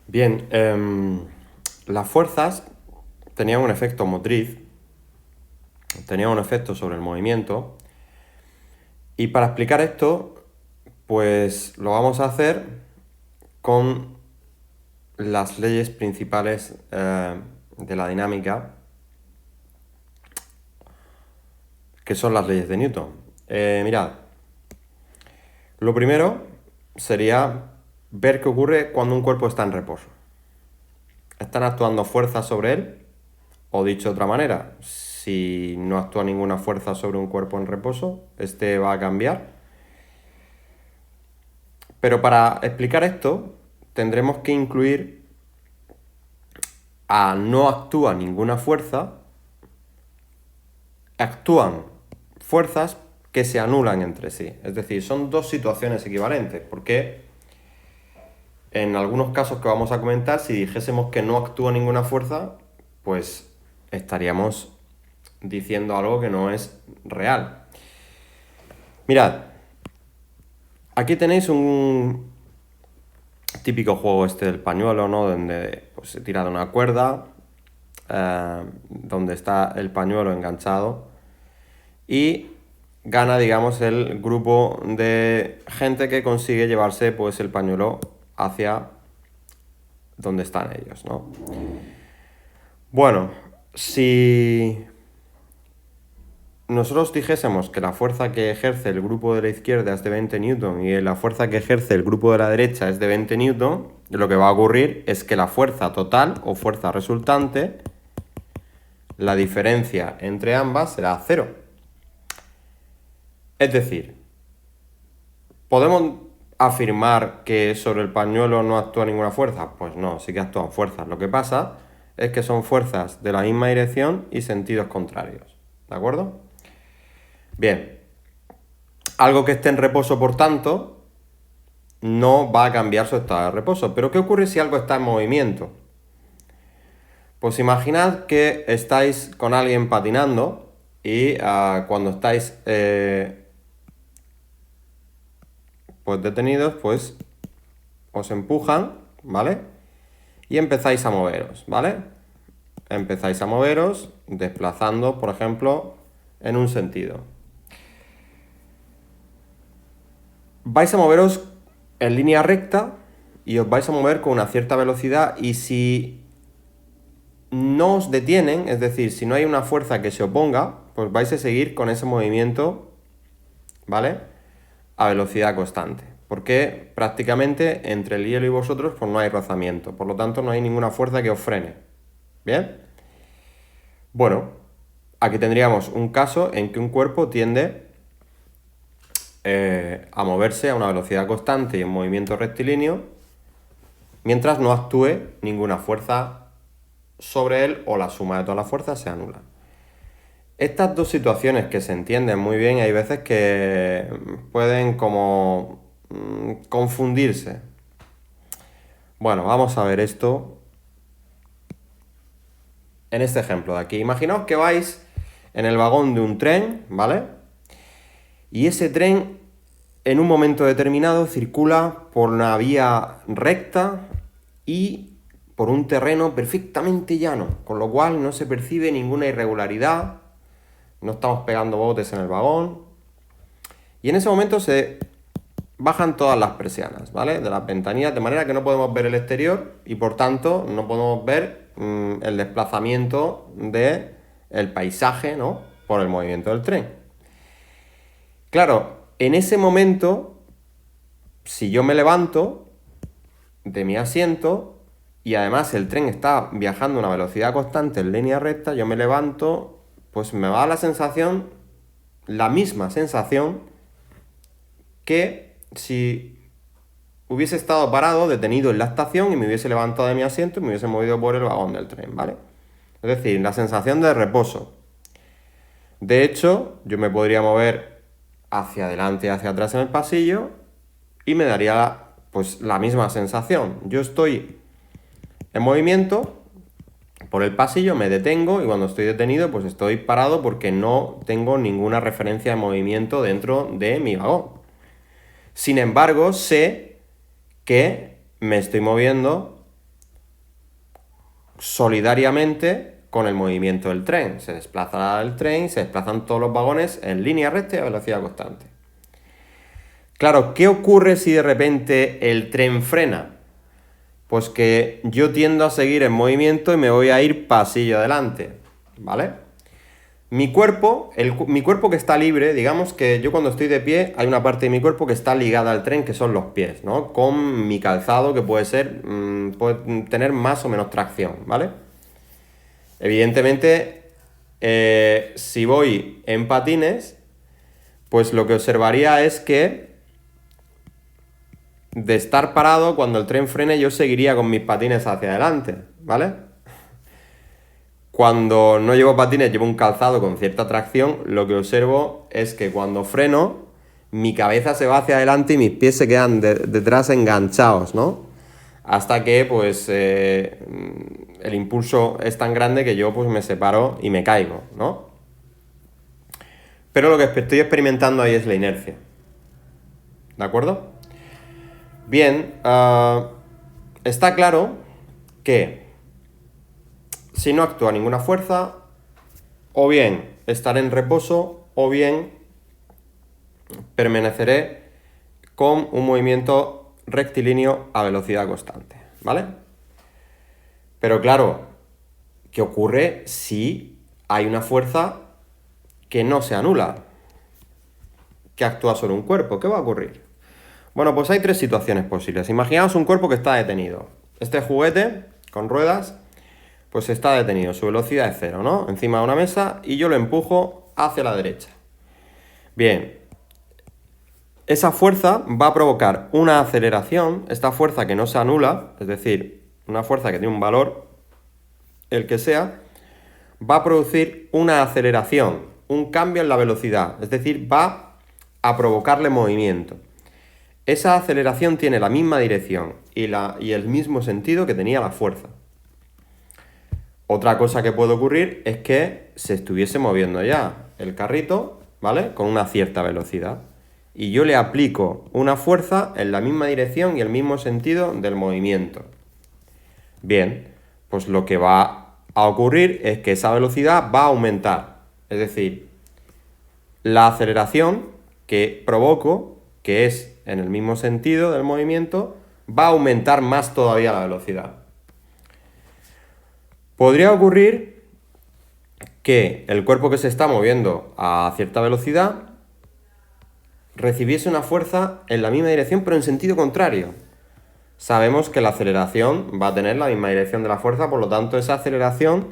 Bien, las fuerzas tenían un efecto motriz, tenían un efecto sobre el movimiento, y para explicar esto, pues lo vamos a hacer con las leyes principales de la dinámica, que son las leyes de Newton. Mirad, lo primero sería ver qué ocurre cuando un cuerpo está en reposo. ¿Están actuando fuerzas sobre él? O dicho de otra manera, si no actúa ninguna fuerza sobre un cuerpo en reposo, este va a cambiar. Pero para explicar esto, tendremos que incluir a no actúa ninguna fuerza, actúan fuerzas que se anulan entre sí. Es decir, son dos situaciones equivalentes, porque en algunos casos que vamos a comentar, si dijésemos que no actúa ninguna fuerza, pues estaríamos diciendo algo que no es real. Mirad, aquí tenéis un típico juego este del pañuelo, ¿no? Donde pues, se tira de una cuerda, donde está el pañuelo enganchado y gana, digamos, el grupo de gente que consigue llevarse pues el pañuelo hacia donde están ellos, ¿no? Bueno, si nosotros dijésemos que la fuerza que ejerce el grupo de la izquierda es de 20 newton y la fuerza que ejerce el grupo de la derecha es de 20 newton, lo que va a ocurrir es que la fuerza total o fuerza resultante, la diferencia entre ambas será 0. Es decir, ¿podemos afirmar que sobre el pañuelo no actúa ninguna fuerza? Pues no, sí que actúan fuerzas. Lo que pasa es que son fuerzas de la misma dirección y sentidos contrarios. ¿De acuerdo? Bien, algo que esté en reposo, por tanto, no va a cambiar su estado de reposo. Pero ¿qué ocurre si algo está en movimiento? Pues imaginad que estáis con alguien patinando y cuando estáis pues detenidos, pues os empujan, ¿vale? Y empezáis a moveros, ¿vale? Empezáis a moveros desplazando, por ejemplo, en un sentido. Vais a moveros en línea recta y os vais a mover con una cierta velocidad, y si no os detienen, es decir, si no hay una fuerza que se oponga, pues vais a seguir con ese movimiento, ¿vale? A velocidad constante, porque prácticamente entre el hielo y vosotros pues no hay rozamiento, por lo tanto no hay ninguna fuerza que os frene. ¿Bien? Bueno, aquí tendríamos un caso en que un cuerpo tiende a moverse a una velocidad constante y en movimiento rectilíneo mientras no actúe ninguna fuerza sobre él o la suma de todas las fuerzas se anula. Estas dos situaciones que se entienden muy bien, hay veces que pueden como confundirse. Bueno, vamos a ver esto en este ejemplo de aquí. Imaginaos que vais en el vagón de un tren, ¿vale? Y ese tren en un momento determinado circula por una vía recta y por un terreno perfectamente llano, con lo cual no se percibe ninguna irregularidad, no estamos pegando botes en el vagón. Y en ese momento se bajan todas las persianas, ¿vale? De las ventanillas, de manera que no podemos ver el exterior y por tanto no podemos ver el desplazamiento del paisaje, ¿no? Por el movimiento del tren. Claro, en ese momento, si yo me levanto de mi asiento y además el tren está viajando a una velocidad constante en línea recta, yo me levanto, pues me va a dar la sensación, la misma sensación que si hubiese estado parado, detenido en la estación y me hubiese levantado de mi asiento y me hubiese movido por el vagón del tren, ¿vale? Es decir, la sensación de reposo. De hecho, yo me podría mover hacia adelante y hacia atrás en el pasillo y me daría pues la misma sensación. Yo estoy en movimiento por el pasillo, me detengo y cuando estoy detenido pues estoy parado porque no tengo ninguna referencia de movimiento dentro de mi vagón. Sin embargo, sé que me estoy moviendo solidariamente con el movimiento del tren. Se desplaza el tren, se desplazan todos los vagones en línea recta y a velocidad constante. Claro, ¿qué ocurre si de repente el tren frena? Pues que yo tiendo a seguir en movimiento y me voy a ir pasillo adelante, ¿vale? Mi cuerpo que está libre, digamos que yo cuando estoy de pie hay una parte de mi cuerpo que está ligada al tren, que son los pies, ¿no? Con mi calzado que puede tener más o menos tracción, ¿vale? Evidentemente, si voy en patines, pues lo que observaría es que de estar parado, cuando el tren frene, yo seguiría con mis patines hacia adelante, ¿vale? Cuando no llevo patines, llevo un calzado con cierta tracción, lo que observo es que cuando freno, mi cabeza se va hacia adelante y mis pies se quedan detrás enganchados, ¿no? Hasta que, pues, el impulso es tan grande que yo, pues, me separo y me caigo, ¿no? Pero lo que estoy experimentando ahí es la inercia. ¿De acuerdo? Bien, está claro que si no actúa ninguna fuerza, o bien estaré en reposo, o bien permaneceré con un movimiento rectilíneo a velocidad constante, ¿vale? Pero claro, ¿qué ocurre si hay una fuerza que no se anula, que actúa sobre un cuerpo? ¿Qué va a ocurrir? Bueno, pues hay tres situaciones posibles. Imaginaos un cuerpo que está detenido. Este juguete con ruedas, pues está detenido. Su velocidad es cero, ¿no? Encima de una mesa y yo lo empujo hacia la derecha. Bien. Esa fuerza va a provocar una aceleración. Esta fuerza que no se anula, es decir, una fuerza que tiene un valor, el que sea, va a producir una aceleración, un cambio en la velocidad. Es decir, va a provocarle movimiento. Esa aceleración tiene la misma dirección y el mismo sentido que tenía la fuerza. Otra cosa que puede ocurrir es que se estuviese moviendo ya el carrito, ¿vale? Con una cierta velocidad. Y yo le aplico una fuerza en la misma dirección y el mismo sentido del movimiento. Bien, pues lo que va a ocurrir es que esa velocidad va a aumentar. Es decir, la aceleración que provoco, que es en el mismo sentido del movimiento, va a aumentar más todavía la velocidad. Podría ocurrir que el cuerpo que se está moviendo a cierta velocidad recibiese una fuerza en la misma dirección, pero en sentido contrario. Sabemos que la aceleración va a tener la misma dirección de la fuerza, por lo tanto esa aceleración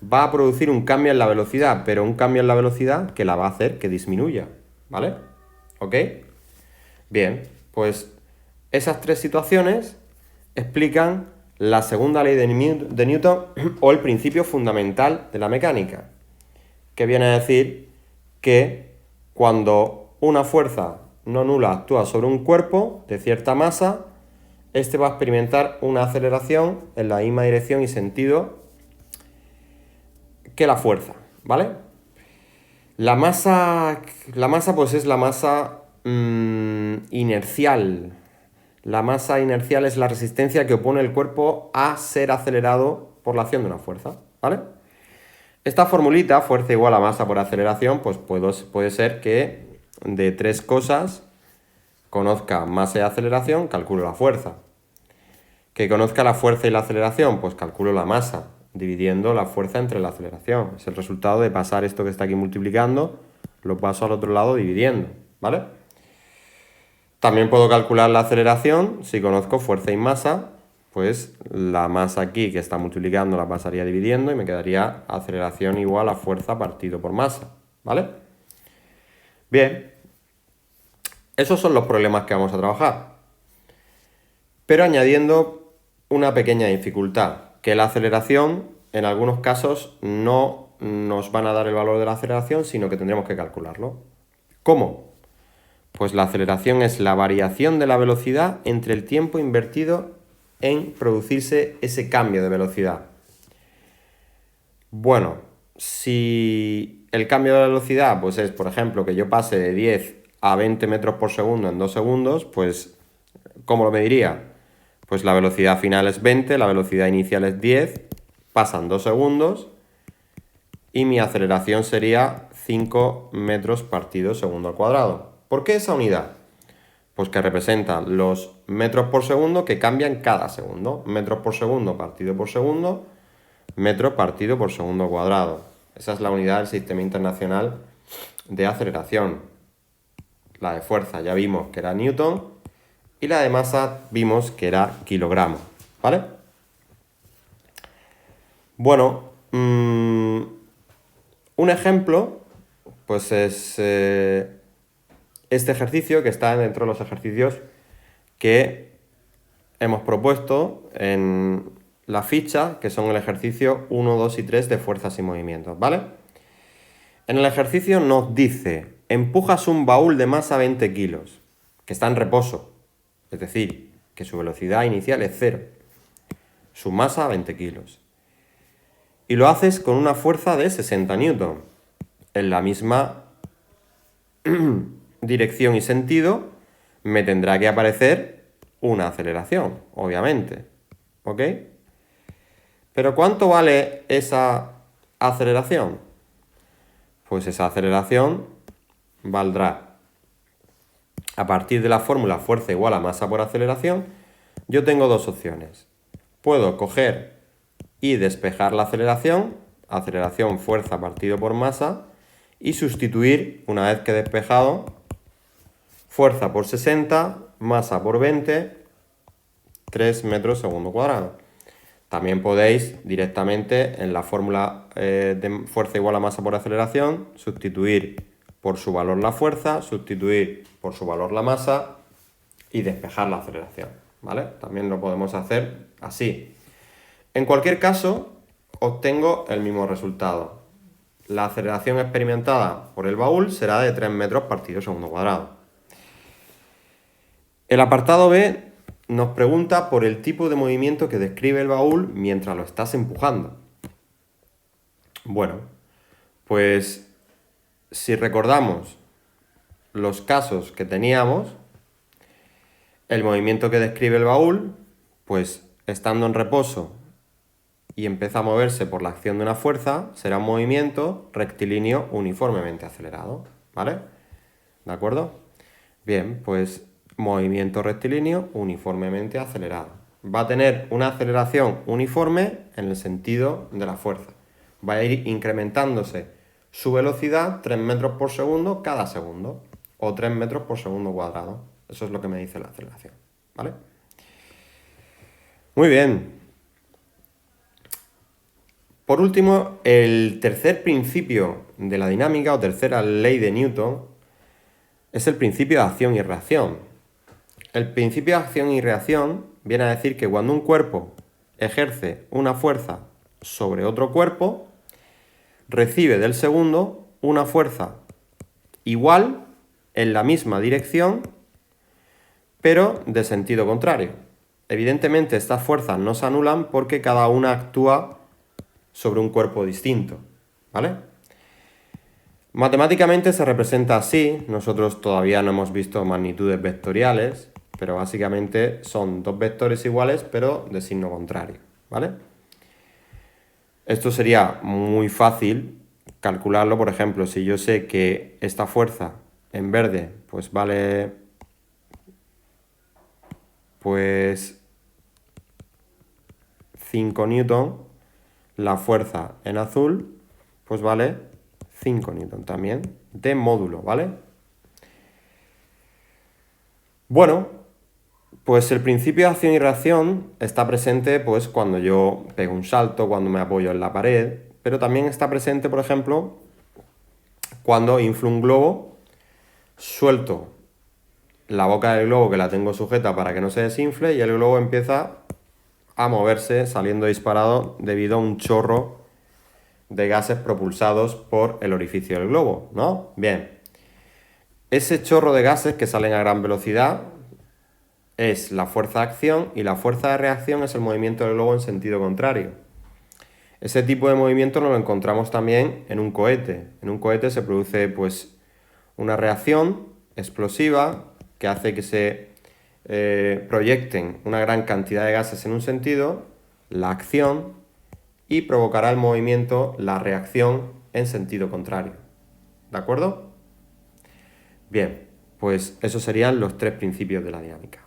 va a producir un cambio en la velocidad, pero un cambio en la velocidad que la va a hacer que disminuya, ¿vale? ¿Ok? Bien, pues esas tres situaciones explican la segunda ley de Newton o el principio fundamental de la mecánica, que viene a decir que cuando una fuerza no nula actúa sobre un cuerpo de cierta masa, este va a experimentar una aceleración en la misma dirección y sentido que la fuerza, ¿vale? La masa pues es la masa inercial. La masa inercial es la resistencia que opone el cuerpo a ser acelerado por la acción de una fuerza, ¿vale? Esta formulita, fuerza igual a masa por aceleración, pues puede ser que de tres cosas conozca masa y aceleración, calculo la fuerza. Que conozca la fuerza y la aceleración, pues calculo la masa, dividiendo la fuerza entre la aceleración. Es el resultado de pasar esto que está aquí multiplicando, lo paso al otro lado dividiendo, ¿vale? También puedo calcular la aceleración, si conozco fuerza y masa, pues la masa aquí que está multiplicando la pasaría dividiendo y me quedaría aceleración igual a fuerza partido por masa, ¿vale? Bien, esos son los problemas que vamos a trabajar, pero añadiendo una pequeña dificultad, que la aceleración en algunos casos no nos van a dar el valor de la aceleración, sino que tendremos que calcularlo. ¿Cómo? Pues la aceleración es la variación de la velocidad entre el tiempo invertido en producirse ese cambio de velocidad. Bueno, si el cambio de velocidad pues es, por ejemplo, que yo pase de 10 a 20 metros por segundo en 2 segundos, pues ¿cómo lo mediría? Pues la velocidad final es 20, la velocidad inicial es 10 pasan 2 segundos y mi aceleración sería 5 metros partido segundo al cuadrado. ¿Por qué esa unidad? Pues que representa los metros por segundo que cambian cada segundo. Metros por segundo partido por segundo, metros partido por segundo cuadrado. Esa es la unidad del Sistema Internacional de Aceleración. La de fuerza ya vimos que era Newton y la de masa vimos que era kilogramo, ¿vale? Bueno, un ejemplo pues es este ejercicio que está dentro de los ejercicios que hemos propuesto en la ficha, que son el ejercicio 1, 2 y 3 de fuerzas y movimientos, ¿vale? En el ejercicio nos dice, empujas un baúl de masa 20 kilos, que está en reposo, es decir, que su velocidad inicial es 0, su masa 20 kilos. Y lo haces con una fuerza de 60 newton, en la misma dirección y sentido me tendrá que aparecer una aceleración, obviamente, ¿ok? Pero ¿cuánto vale esa aceleración? Pues esa aceleración valdrá, a partir de la fórmula fuerza igual a masa por aceleración, yo tengo dos opciones. Puedo coger y despejar la aceleración, aceleración fuerza partido por masa, y sustituir, una vez que he despejado, fuerza por 60, masa por 20, 3 metros segundo cuadrado. También podéis directamente en la fórmula de fuerza igual a masa por aceleración, sustituir por su valor la fuerza, sustituir por su valor la masa y despejar la aceleración, ¿vale? También lo podemos hacer así. En cualquier caso, obtengo el mismo resultado. La aceleración experimentada por el baúl será de 3 metros partido segundo cuadrado. El apartado B nos pregunta por el tipo de movimiento que describe el baúl mientras lo estás empujando. Bueno, pues si recordamos los casos que teníamos, el movimiento que describe el baúl, pues estando en reposo y empieza a moverse por la acción de una fuerza, será un movimiento rectilíneo uniformemente acelerado, ¿vale? ¿De acuerdo? Bien, pues movimiento rectilíneo uniformemente acelerado. Va a tener una aceleración uniforme en el sentido de la fuerza. Va a ir incrementándose su velocidad 3 metros por segundo cada segundo, o 3 metros por segundo cuadrado. Eso es lo que me dice la aceleración, ¿vale? Muy bien. Por último, el tercer principio de la dinámica o tercera ley de Newton es el principio de acción y reacción. El principio de acción y reacción viene a decir que cuando un cuerpo ejerce una fuerza sobre otro cuerpo, recibe del segundo una fuerza igual en la misma dirección, pero de sentido contrario. Evidentemente estas fuerzas no se anulan porque cada una actúa sobre un cuerpo distinto, ¿vale? Matemáticamente se representa así, nosotros todavía no hemos visto magnitudes vectoriales, pero básicamente son dos vectores iguales pero de signo contrario, ¿vale? Esto sería muy fácil calcularlo, por ejemplo, si yo sé que esta fuerza en verde pues vale pues 5 newton, la fuerza en azul pues vale 5 newton también, de módulo, ¿vale? Bueno, pues el principio de acción y reacción está presente pues cuando yo pego un salto, cuando me apoyo en la pared, pero también está presente, por ejemplo, cuando inflo un globo, suelto la boca del globo que la tengo sujeta para que no se desinfle y el globo empieza a moverse saliendo disparado debido a un chorro de gases propulsados por el orificio del globo, ¿no? Bien, ese chorro de gases que salen a gran velocidad es la fuerza de acción y la fuerza de reacción es el movimiento del globo en sentido contrario. Ese tipo de movimiento nos lo encontramos también en un cohete. En un cohete se produce pues una reacción explosiva que hace que se proyecten una gran cantidad de gases en un sentido, la acción, y provocará el movimiento, la reacción en sentido contrario. ¿De acuerdo? Bien, pues esos serían los tres principios de la dinámica.